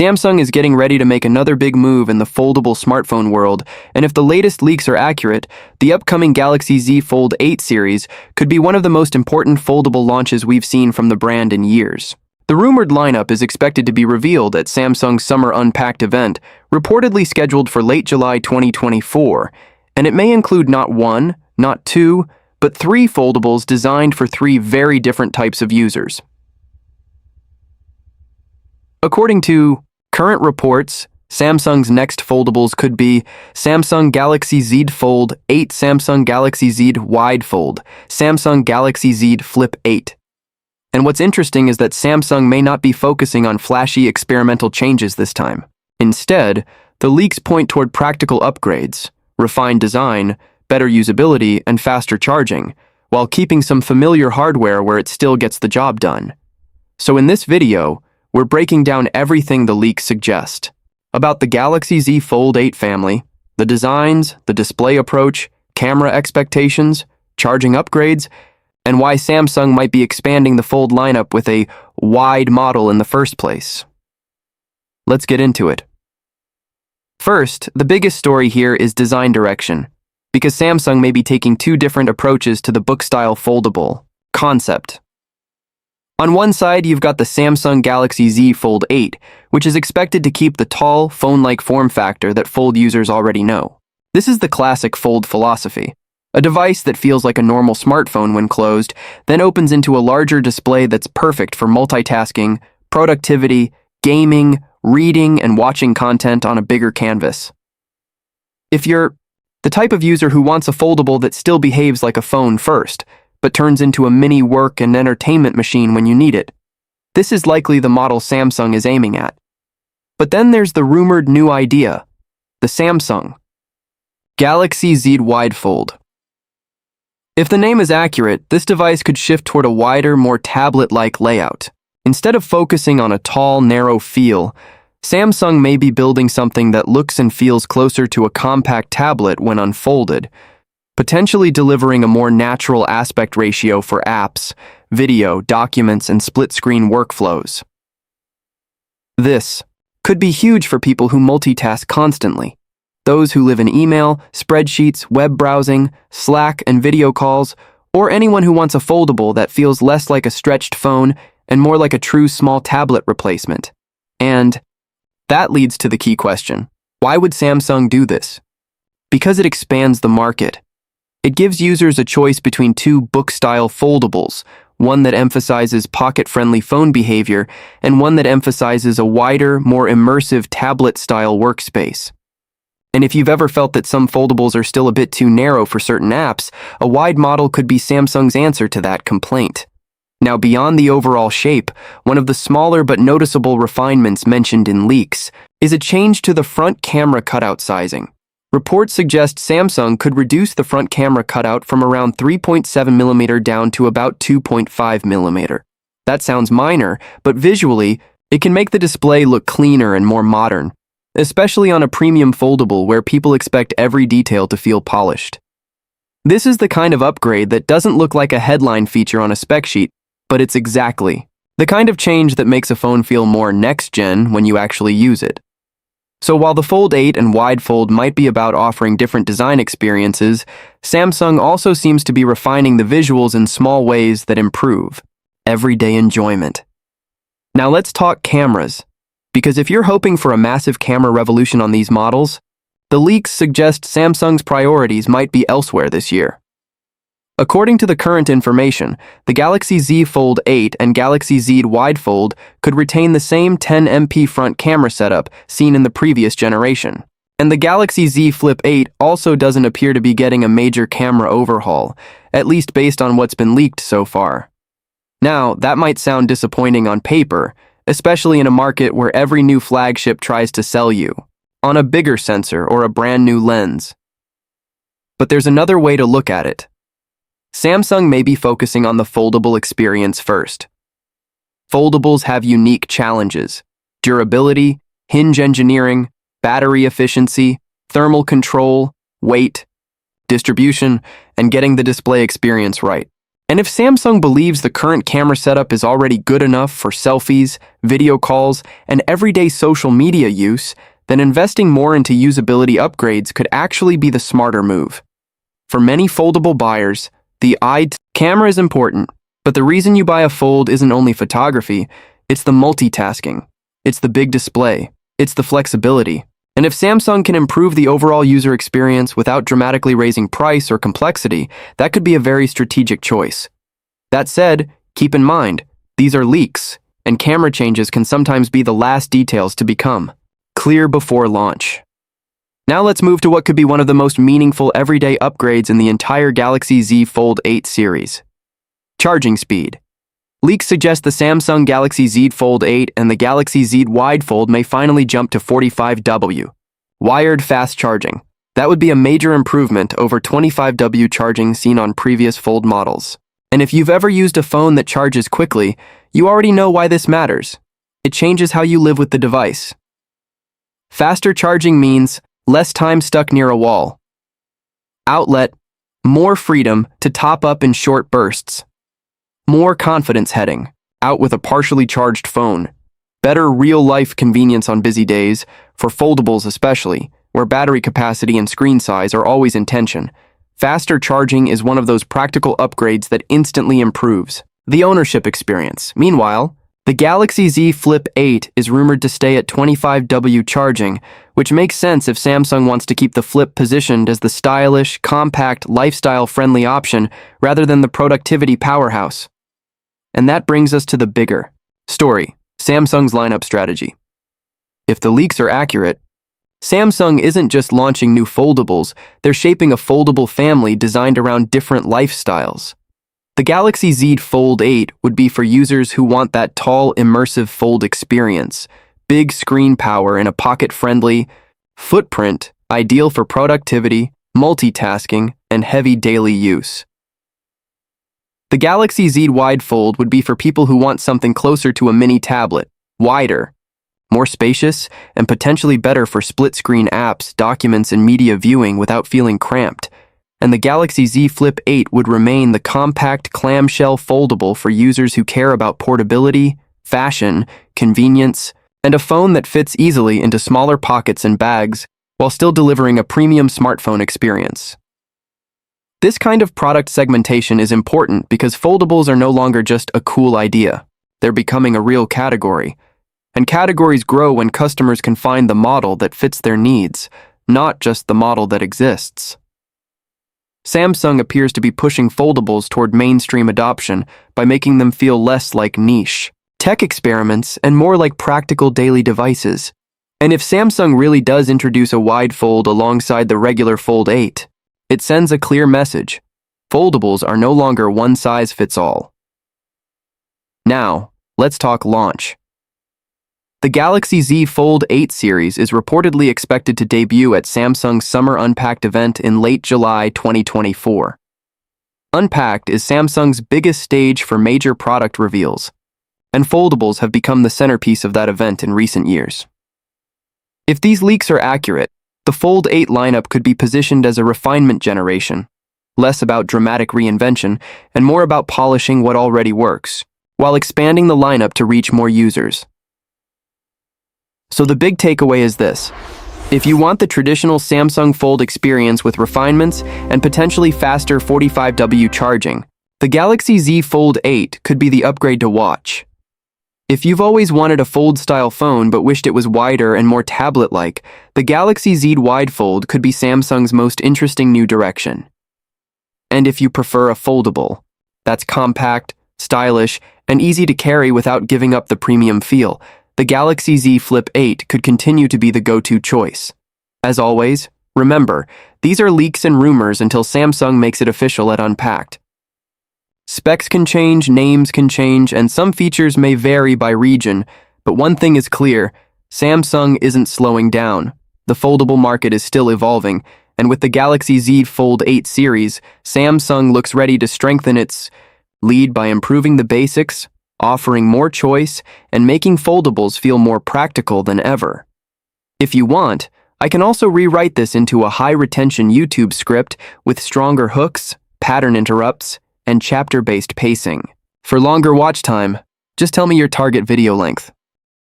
Samsung is getting ready to make another big move in the foldable smartphone world, and if the latest leaks are accurate, the upcoming Galaxy Z Fold 8 series could be one of the most important foldable launches we've seen from the brand in years. The rumored lineup is expected to be revealed at Samsung's Summer Unpacked event, reportedly scheduled for late July 2024, and it may include not one, not two, but three foldables designed for three very different types of users. According to current reports, Samsung's next foldables could be Samsung Galaxy Z Fold 8, Samsung Galaxy Z Wide Fold, Samsung Galaxy Z Flip 8. And what's interesting is that Samsung may not be focusing on flashy experimental changes this time. Instead, the leaks point toward practical upgrades, refined design, better usability, and faster charging, while keeping some familiar hardware where it still gets the job done. So in this video, we're breaking down everything the leaks suggest about the Galaxy Z Fold 8 family, the designs, the display approach, camera expectations, charging upgrades, and why Samsung might be expanding the Fold lineup with a wide model in the first place. Let's get into it. First, the biggest story here is design direction, because Samsung may be taking two different approaches to the book-style foldable concept. On one side, you've got the Samsung Galaxy Z Fold 8, which is expected to keep the tall, phone-like form factor that Fold users already know. This is the classic Fold philosophy. A device that feels like a normal smartphone when closed, then opens into a larger display that's perfect for multitasking, productivity, gaming, reading, and watching content on a bigger canvas. If you're the type of user who wants a foldable that still behaves like a phone first, but turns into a mini work and entertainment machine when you need it, this is likely the model Samsung is aiming at. But then there's the rumored new idea, the Samsung Galaxy Z Wide Fold. If the name is accurate, this device could shift toward a wider, more tablet-like layout. Instead of focusing on a tall, narrow feel, Samsung may be building something that looks and feels closer to a compact tablet when unfolded, potentially delivering a more natural aspect ratio for apps, video, documents, and split-screen workflows. This could be huge for people who multitask constantly. Those who live in email, spreadsheets, web browsing, Slack, and video calls, or anyone who wants a foldable that feels less like a stretched phone and more like a true small tablet replacement. And that leads to the key question. Why would Samsung do this? Because it expands the market. It gives users a choice between two book-style foldables, one that emphasizes pocket-friendly phone behavior and one that emphasizes a wider, more immersive tablet-style workspace. And if you've ever felt that some foldables are still a bit too narrow for certain apps, a wide model could be Samsung's answer to that complaint. Now, beyond the overall shape, one of the smaller but noticeable refinements mentioned in leaks is a change to the front camera cutout sizing. Reports suggest Samsung could reduce the front camera cutout from around 3.7mm down to about 2.5mm. That sounds minor, but visually, it can make the display look cleaner and more modern, especially on a premium foldable where people expect every detail to feel polished. This is the kind of upgrade that doesn't look like a headline feature on a spec sheet, but it's exactly the kind of change that makes a phone feel more next-gen when you actually use it. So while the Fold 8 and Wide Fold might be about offering different design experiences, Samsung also seems to be refining the visuals in small ways that improve everyday enjoyment. Now let's talk cameras. Because if you're hoping for a massive camera revolution on these models, the leaks suggest Samsung's priorities might be elsewhere this year. According to the current information, the Galaxy Z Fold 8 and Galaxy Z Wide Fold could retain the same 10MP front camera setup seen in the previous generation. And the Galaxy Z Flip 8 also doesn't appear to be getting a major camera overhaul, at least based on what's been leaked so far. Now, that might sound disappointing on paper, especially in a market where every new flagship tries to sell you on a bigger sensor or a brand new lens. But there's another way to look at it. Samsung may be focusing on the foldable experience first. Foldables have unique challenges: durability, hinge engineering, battery efficiency, thermal control, weight, distribution, and getting the display experience right. And if Samsung believes the current camera setup is already good enough for selfies, video calls, and everyday social media use, then investing more into usability upgrades could actually be the smarter move. For many foldable buyers, the camera is important, but the reason you buy a Fold isn't only photography, it's the multitasking, it's the big display, it's the flexibility. And if Samsung can improve the overall user experience without dramatically raising price or complexity, that could be a very strategic choice. That said, keep in mind, these are leaks, and camera changes can sometimes be the last details to become clear before launch. Now let's move to what could be one of the most meaningful everyday upgrades in the entire Galaxy Z Fold 8 series. Charging speed. Leaks suggest the Samsung Galaxy Z Fold 8 and the Galaxy Z Wide Fold may finally jump to 45W. Wired fast charging. That would be a major improvement over 25W charging seen on previous Fold models. And if you've ever used a phone that charges quickly, you already know why this matters. It changes how you live with the device. Faster charging means less time stuck near a wall. Outlet. More freedom to top up in short bursts. More confidence heading out with a partially charged phone. Better real-life convenience on busy days, for foldables especially, where battery capacity and screen size are always in tension. Faster charging is one of those practical upgrades that instantly improves the ownership experience. Meanwhile, the Galaxy Z Flip 8 is rumored to stay at 25W charging, which makes sense if Samsung wants to keep the Flip positioned as the stylish, compact, lifestyle-friendly option rather than the productivity powerhouse. And that brings us to the bigger story, Samsung's lineup strategy. If the leaks are accurate, Samsung isn't just launching new foldables, they're shaping a foldable family designed around different lifestyles. The Galaxy Z Fold 8 would be for users who want that tall, immersive fold experience, big screen power in a pocket-friendly footprint, ideal for productivity, multitasking, and heavy daily use. The Galaxy Z Wide Fold would be for people who want something closer to a mini tablet, wider, more spacious, and potentially better for split-screen apps, documents, and media viewing without feeling cramped. And the Galaxy Z Flip 8 would remain the compact clamshell foldable for users who care about portability, fashion, convenience, and a phone that fits easily into smaller pockets and bags while still delivering a premium smartphone experience. This kind of product segmentation is important because foldables are no longer just a cool idea. They're becoming a real category. And categories grow when customers can find the model that fits their needs, not just the model that exists. Samsung appears to be pushing foldables toward mainstream adoption by making them feel less like niche tech experiments and more like practical daily devices. And if Samsung really does introduce a wide fold alongside the regular Fold 8, it sends a clear message. Foldables are no longer one size fits all. Now, let's talk launch. The Galaxy Z Fold 8 series is reportedly expected to debut at Samsung's Summer Unpacked event in late July 2024. Unpacked is Samsung's biggest stage for major product reveals, and foldables have become the centerpiece of that event in recent years. If these leaks are accurate, the Fold 8 lineup could be positioned as a refinement generation, less about dramatic reinvention and more about polishing what already works, while expanding the lineup to reach more users. So the big takeaway is this. If you want the traditional Samsung Fold experience with refinements and potentially faster 45W charging, the Galaxy Z Fold 8 could be the upgrade to watch. If you've always wanted a Fold-style phone but wished it was wider and more tablet-like, the Galaxy Z Wide Fold could be Samsung's most interesting new direction. And if you prefer a foldable that's compact, stylish, and easy to carry without giving up the premium feel, the Galaxy Z Flip 8 could continue to be the go-to choice. As always, remember, these are leaks and rumors until Samsung makes it official at Unpacked. Specs can change, names can change, and some features may vary by region, but one thing is clear, Samsung isn't slowing down. The foldable market is still evolving, and with the Galaxy Z Fold 8 series, Samsung looks ready to strengthen its lead by improving the basics, offering more choice, and making foldables feel more practical than ever. If you want, I can also rewrite this into a high-retention YouTube script with stronger hooks, pattern interrupts, and chapter-based pacing. For longer watch time, just tell me your target video length.